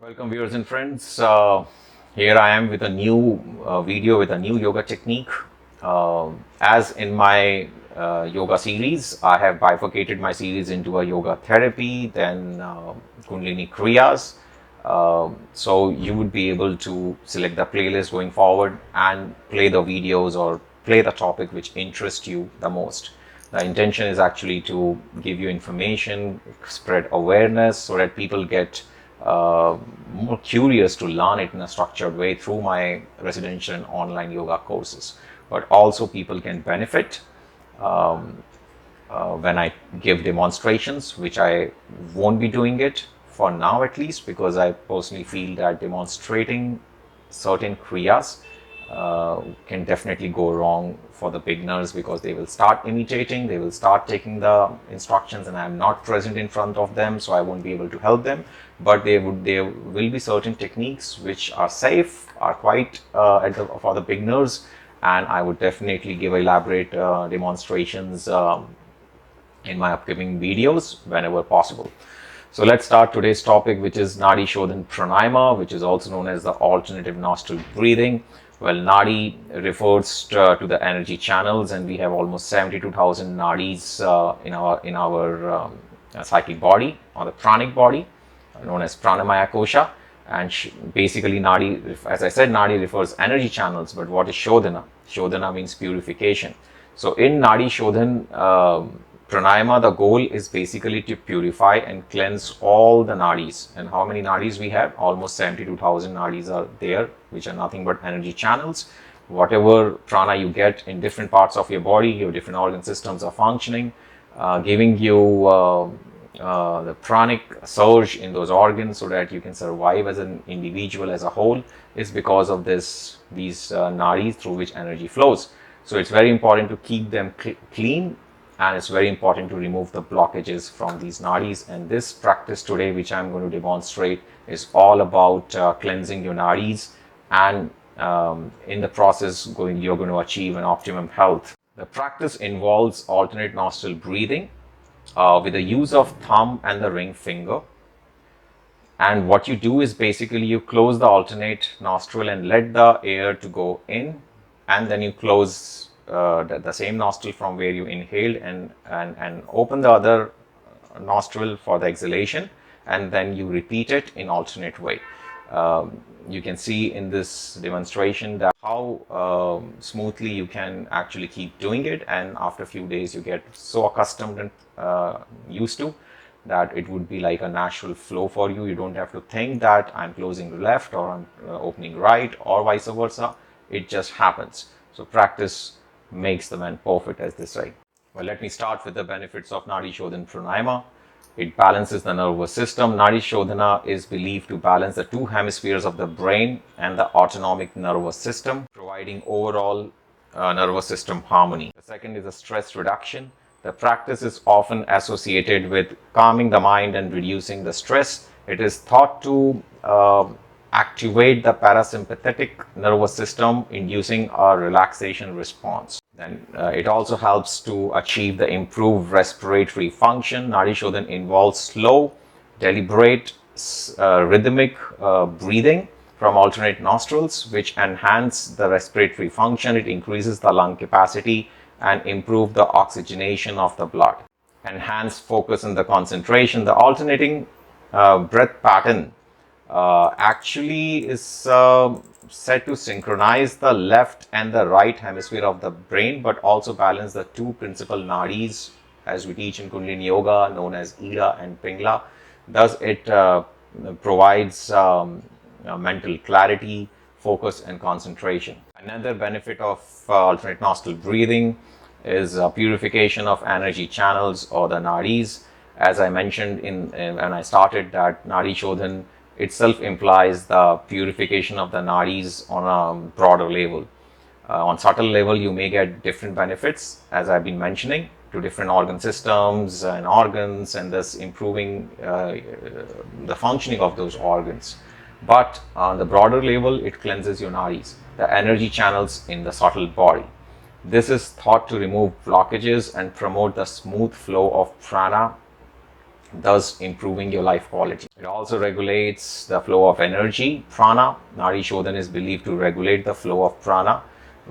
Welcome viewers and friends. Here I am with a new video with a new yoga technique. As in my yoga series, I have bifurcated my series into a yoga therapy, then Kundalini Kriyas. So you would be able to select the playlist going forward and play the videos or play the topic which interests you the most. The intention is actually to give you information, spread awareness so that people get more curious to learn it in a structured way through my residential and online yoga courses. But also people can benefit when I give demonstrations, which I won't be doing it for now at least, because I personally feel that demonstrating certain kriyas can definitely go wrong for the beginners, because they will start imitating, they will start taking the instructions, and I am not present in front of them, so I won't be able to help them. But there will be certain techniques which are safe, are quite for the beginners, and I would definitely give elaborate demonstrations in my upcoming videos whenever possible. So let's start today's topic, which is Nadi Shodhana Pranayama, which is also known as the alternative nostril breathing. Well, Nadi refers to the energy channels, and we have almost 72,000 nadis in our psychic body, or the pranic body, known as pranamaya kosha. And basically, Nadi, as I said, Nadi refers energy channels. But what is Shodhana? Shodhana means purification. So in Nadi Shodhana Pranayama, the goal is basically to purify and cleanse all the nadis. And how many nadis we have? Almost 72,000 nadis are there, which are nothing but energy channels. Whatever prana you get in different parts of your body, your different organ systems are functioning, giving you the pranic surge in those organs so that you can survive as an individual as a whole, is because of these nadis through which energy flows. So it's very important to keep them clean, and it's very important to remove the blockages from these nadis. And this practice today, which I'm going to demonstrate, is all about cleansing your nadis, and in the process you're going to achieve an optimum health. The practice involves alternate nostril breathing with the use of thumb and the ring finger. And what you do is basically you close the alternate nostril and let the air to go in, and then you close the same nostril from where you inhaled, and open the other nostril for the exhalation, and then you repeat it in alternate way. You can see in this demonstration that how smoothly you can actually keep doing it, and after a few days you get so accustomed and used to that it would be like a natural flow for you. You don't have to think that I'm closing left or I'm opening right or vice versa. It just happens. So practice makes the man perfect, as they say. Well, let me start with the benefits of Nadi Shodhana Pranayama. It balances the nervous system. Nadi Shodhana is believed to balance the two hemispheres of the brain and the autonomic nervous system, providing overall nervous system harmony. The second is the stress reduction. The practice is often associated with calming the mind and reducing the stress. It is thought to activate the parasympathetic nervous system, inducing a relaxation response. Then it also helps to achieve the improved respiratory function. Nadi Shodhana involves slow, deliberate, rhythmic breathing from alternate nostrils, which enhance the respiratory function. It increases the lung capacity and improve the oxygenation of the blood. Enhance focus and the concentration. The alternating breath pattern actually is said to synchronize the left and the right hemisphere of the brain, but also balance the two principal nadis, as we teach in Kundalini Yoga, known as Ida and Pingla. Thus, it provides mental clarity, focus, and concentration. Another benefit of alternate nostril breathing is purification of energy channels, or the nadis. As I mentioned when I started, that Nadi Shodhana itself implies the purification of the nadis on a broader level. On subtle level, you may get different benefits, as I've been mentioning, to different organ systems and organs, and thus improving the functioning of those organs. But on the broader level, it cleanses your nadis, the energy channels in the subtle body. This is thought to remove blockages and promote the smooth flow of prana thus improving your life quality. It also regulates the flow of energy, prana. Nadi Shodhana is believed to regulate the flow of prana.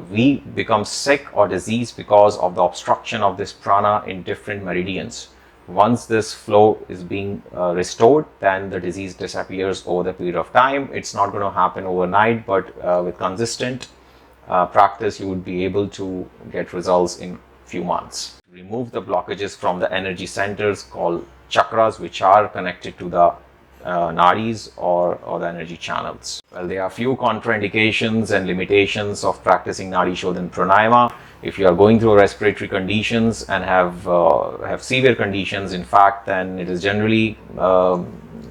We become sick or diseased because of the obstruction of this prana in different meridians. Once this flow is being restored, then the disease disappears over the period of time. It's not going to happen overnight, but with consistent practice, you would be able to get results in few months. Remove the blockages from the energy centers called chakras, which are connected to the nadis or the energy channels. Well, there are few contraindications and limitations of practicing Nadi Shodhana pranayama. If you are going through respiratory conditions and have severe conditions, in fact, then it is generally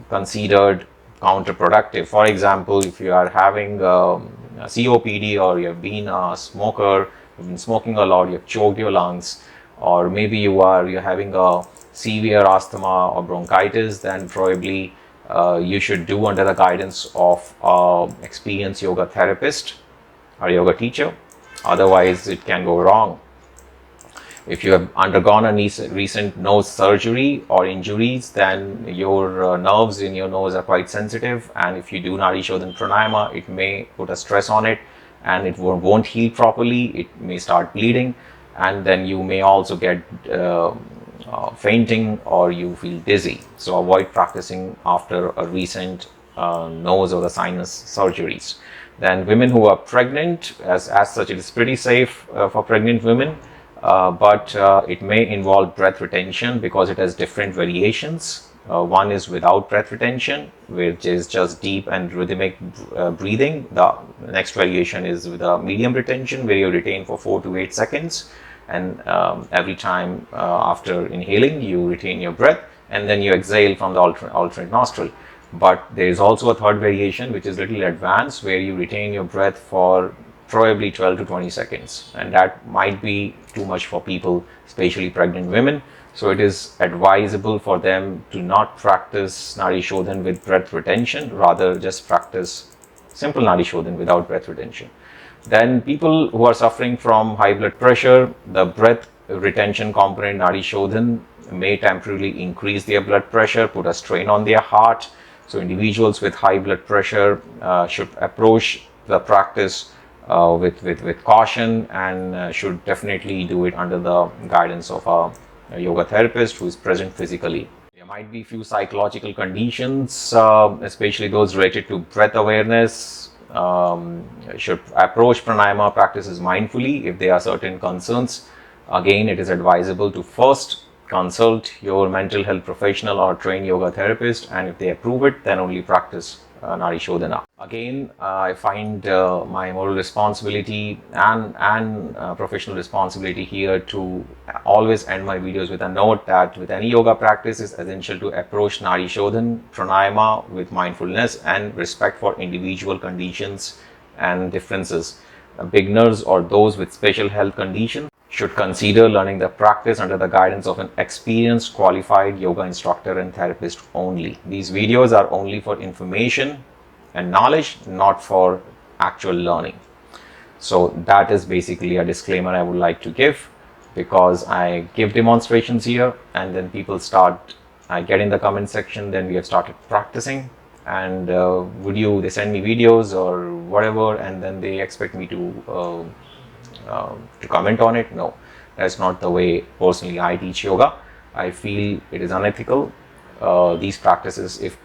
considered counterproductive. For example, if you are having COPD, or you have been a smoker, you've been smoking a lot, you have choked your lungs, or maybe you're having a severe asthma or bronchitis, then probably you should do under the guidance of an experienced yoga therapist or yoga teacher. Otherwise, it can go wrong. If you have undergone a recent nose surgery or injuries, then your nerves in your nose are quite sensitive, and if you do Nadi Shodhana pranayama, it may put a stress on it and it won't heal properly. It may start bleeding, and then you may also get fainting, or you feel dizzy. So avoid practicing after a recent nose or the sinus surgeries. Then women who are pregnant, as such, it is pretty safe for pregnant women. But it may involve breath retention because it has different variations. One is without breath retention, which is just deep and rhythmic breathing. The next variation is with a medium retention, where you retain for 4 to 8 seconds. And every time after inhaling, you retain your breath, and then you exhale from the alternate nostril. But there is also a third variation, which is a little advanced, where you retain your breath for probably 12 to 20 seconds, and that might be too much for people, especially pregnant women. So it is advisable for them to not practice Nadi Shodhana with breath retention, rather just practice simple Nadi Shodhana without breath retention. Then people who are suffering from high blood pressure, the breath retention component Nadi Shodhana may temporarily increase their blood pressure, put a strain on their heart. So individuals with high blood pressure should approach the practice with caution, and should definitely do it under the guidance of a yoga therapist who is present physically. There might be few psychological conditions, especially those related to breath awareness. Should approach pranayama practices mindfully if there are certain concerns. Again, it is advisable to first consult your mental health professional or trained yoga therapist, and if they approve it, then only practice Nadi Shodhana. Again, I find my moral responsibility and professional responsibility here to always end my videos with a note that with any yoga practice, it's essential to approach Nadi Shodhana pranayama with mindfulness and respect for individual conditions and differences. Beginners or those with special health conditions should consider learning the practice under the guidance of an experienced, qualified yoga instructor and therapist only. These videos are only for information and knowledge, not for actual learning. So that is basically a disclaimer I would like to give, because I give demonstrations here and then people start, I get in the comment section, then we have started practicing, and they send me videos or whatever, and then they expect me to comment on it. No, that's not the way personally I teach yoga. I feel it is unethical. These practices, if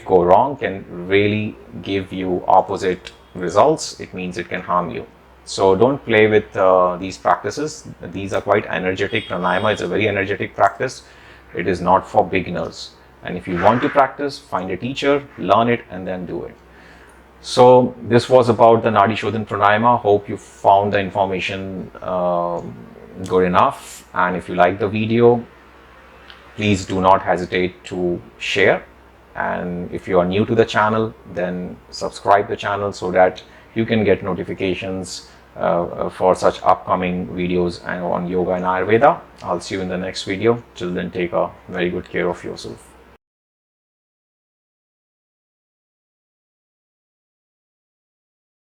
go wrong, can really give you opposite results. It means it can harm you. So don't play with these practices. These are quite energetic. Pranayama is a very energetic practice. It is not for beginners. And if you want to practice, find a teacher, learn it, and then do it. So this was about the Nadi Shodhana pranayama. Hope you found the information good enough. And if you like the video, please do not hesitate to share. And if you are new to the channel, then subscribe the channel so that you can get notifications for such upcoming videos on yoga and Ayurveda. I'll see you in the next video. Till then, take a very good care of yourself.